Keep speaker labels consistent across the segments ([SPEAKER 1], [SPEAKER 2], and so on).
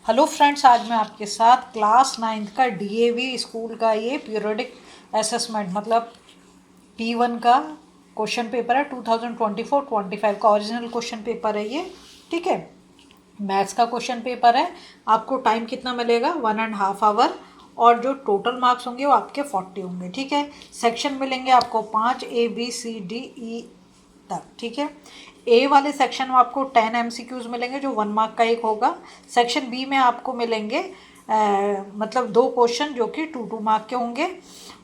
[SPEAKER 1] Hello friends, आज मैं आपके साथ क्लास 9th का डीएवी स्कूल का ये पीरियोडिक असेसमेंट मतलब P1 का क्वेश्चन पेपर है। 2024-25 का ओरिजिनल क्वेश्चन पेपर है ये। ठीक है, मैथ्स का क्वेश्चन पेपर है। आपको टाइम कितना मिलेगा? 1.5 आवर। और जो टोटल मार्क्स होंगे वो आपके 40 होंगे। ठीक है, सेक्शन मिलेंगे आपको 5 ABCDE तक। ठीक है, ए वाले सेक्शन में आपको 10 MCQs मिलेंगे जो 1 मार्क का एक होगा। सेक्शन बी में आपको मिलेंगे मतलब 2 क्वेश्चन जो कि 2 मार्क के होंगे।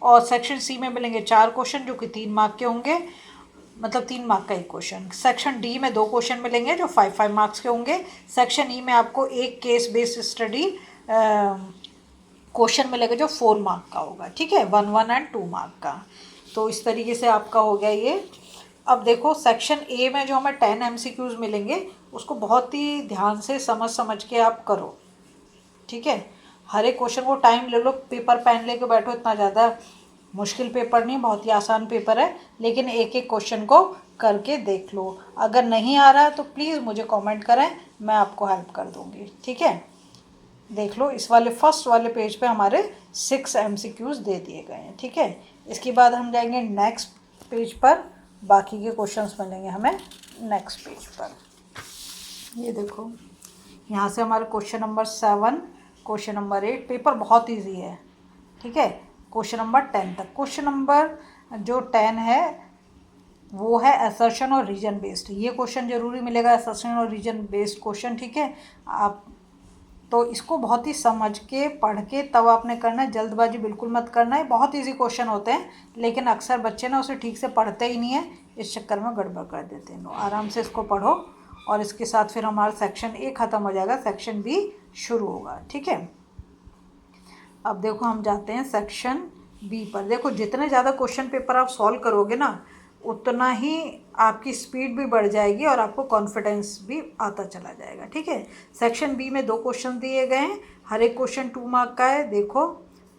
[SPEAKER 1] और सेक्शन सी में मिलेंगे 4 क्वेश्चन जो कि 3 मार्क के होंगे, मतलब 3 मार्क का एक क्वेश्चन। सेक्शन डी में 2 क्वेश्चन मिलेंगे जो 5 मार्क्स के होंगे। सेक्शन ई में आपको एक केस बेस्ड स्टडी क्वेश्चन मिलेगा जो 4 मार्क का होगा। ठीक है, 1 एंड 2 मार्क का। तो इस तरीके से आपका हो गया ये। अब देखो, सेक्शन ए में जो हमें 10 MCQs मिलेंगे उसको बहुत ही ध्यान से समझ के आप करो। ठीक है, हर एक क्वेश्चन को टाइम ले लो, पेपर पेन लेके बैठो। इतना ज़्यादा मुश्किल पेपर नहीं, बहुत ही आसान पेपर है, लेकिन एक एक क्वेश्चन को करके देख लो। अगर नहीं आ रहा तो प्लीज़ मुझे कमेंट करें, मैं आपको हेल्प कर दूँगी। ठीक है, देख लो, इस वाले फर्स्ट वाले पेज पे हमारे 6 MCQs दे दिए गए हैं। ठीक है, इसके बाद हम जाएंगे नेक्स्ट पेज पर, बाकी के क्वेश्चंस मिलेंगे हमें नेक्स्ट पेज पर। ये देखो, यहाँ से हमारे question number 7, question number 8, paper बहुत इजी है। ठीक है, क्वेश्चन नंबर 10 तक। क्वेश्चन नंबर जो 10 है वो है असर्शन और रीजन बेस्ड। ये क्वेश्चन जरूरी मिलेगा, असर्शन और रीजन बेस्ड क्वेश्चन। ठीक है, आप तो इसको बहुत ही समझ के पढ़ के तब आपने करना है, जल्दबाजी बिल्कुल मत करना है। बहुत इजी क्वेश्चन होते हैं, लेकिन अक्सर बच्चे ना उसे ठीक से पढ़ते ही नहीं है, इस चक्कर में गड़बड़ कर देते हैं। आराम से इसको पढ़ो और इसके साथ फिर हमारा सेक्शन ए ख़त्म हो जाएगा, सेक्शन बी शुरू होगा। ठीक है, अब देखो हम जाते हैं सेक्शन बी पर। देखो, जितने ज़्यादा क्वेश्चन पेपर आप सॉल्व करोगे ना, उतना ही आपकी स्पीड भी बढ़ जाएगी और आपको कॉन्फिडेंस भी आता चला जाएगा। ठीक है, सेक्शन बी में 2 क्वेश्चन दिए गए हैं, हर एक क्वेश्चन 2 मार्क का है। देखो,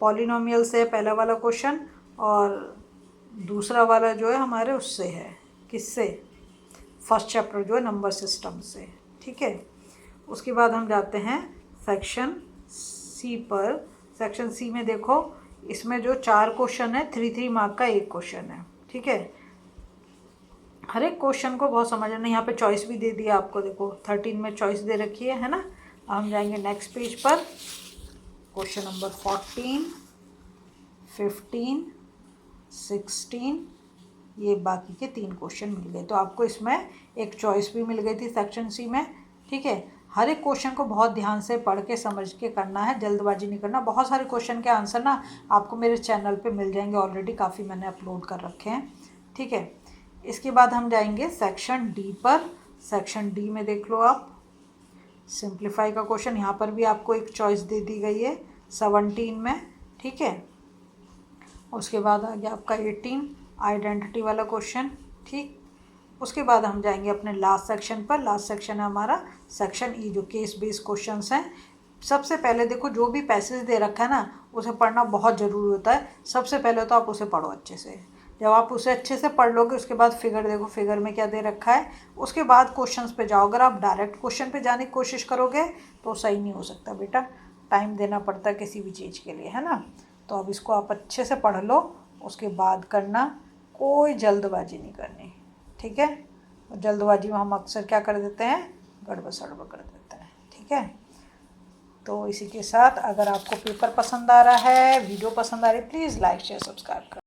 [SPEAKER 1] पॉलिनोमियल से पहला वाला क्वेश्चन और दूसरा वाला जो है हमारे उससे है, किससे? फर्स्ट चैप्टर जो है नंबर सिस्टम से। ठीक है, उसके बाद हम जाते हैं सेक्शन सी पर। सेक्शन सी में देखो, इसमें जो 4 क्वेश्चन है, 3 मार्क का एक क्वेश्चन है। ठीक है, हर एक क्वेश्चन को बहुत समझना है। यहाँ पे चॉइस भी दे दिया आपको, देखो 13 में चॉइस दे रखी है ना। हम जाएंगे नेक्स्ट पेज पर, क्वेश्चन नंबर 14, 15, 16, ये बाकी के 3 क्वेश्चन मिल गए। तो आपको इसमें एक चॉइस भी मिल गई थी सेक्शन सी में। ठीक है, हर एक क्वेश्चन को बहुत ध्यान से पढ़ के समझ के करना है, जल्दबाजी नहीं करना। बहुत सारे क्वेश्चन के आंसर ना आपको मेरे चैनल पे मिल जाएंगे, ऑलरेडी काफ़ी मैंने अपलोड कर रखे हैं। ठीक है, इसके बाद हम जाएंगे सेक्शन डी पर। सेक्शन डी में देख लो आप, सिंप्लीफाई का क्वेश्चन, यहाँ पर भी आपको एक चॉइस दे दी गई है 17 में। ठीक है, उसके बाद आ गया आपका 18, आइडेंटिटी वाला क्वेश्चन। ठीक, उसके बाद हम जाएंगे अपने लास्ट सेक्शन पर। लास्ट सेक्शन है हमारा सेक्शन ई, जो केस बेस्ड क्वेश्चंस हैं। सबसे पहले देखो, जो भी पैसेज दे रखा है ना, उसे पढ़ना बहुत ज़रूरी होता है। सबसे पहले तो आप उसे पढ़ो अच्छे से। जब आप उसे अच्छे से पढ़ लोगे, उसके बाद फिगर देखो, फिगर में क्या दे रखा है, उसके बाद क्वेश्चंस पे जाओ। अगर आप डायरेक्ट क्वेश्चन पे जाने की कोशिश करोगे तो सही नहीं हो सकता बेटा, टाइम देना पड़ता है किसी भी चीज़ के लिए, है ना। तो अब इसको आप अच्छे से पढ़ लो, उसके बाद करना, कोई जल्दबाजी नहीं करनी। ठीक है, जल्दबाजी में हम अक्सर क्या कर देते हैं, गड़बड़ सड़बड़ कर देते हैं। ठीक है, तो इसी के साथ अगर आपको पेपर पसंद आ रहा है, वीडियो पसंद आ रही है, प्लीज़ लाइक शेयर सब्सक्राइब कर।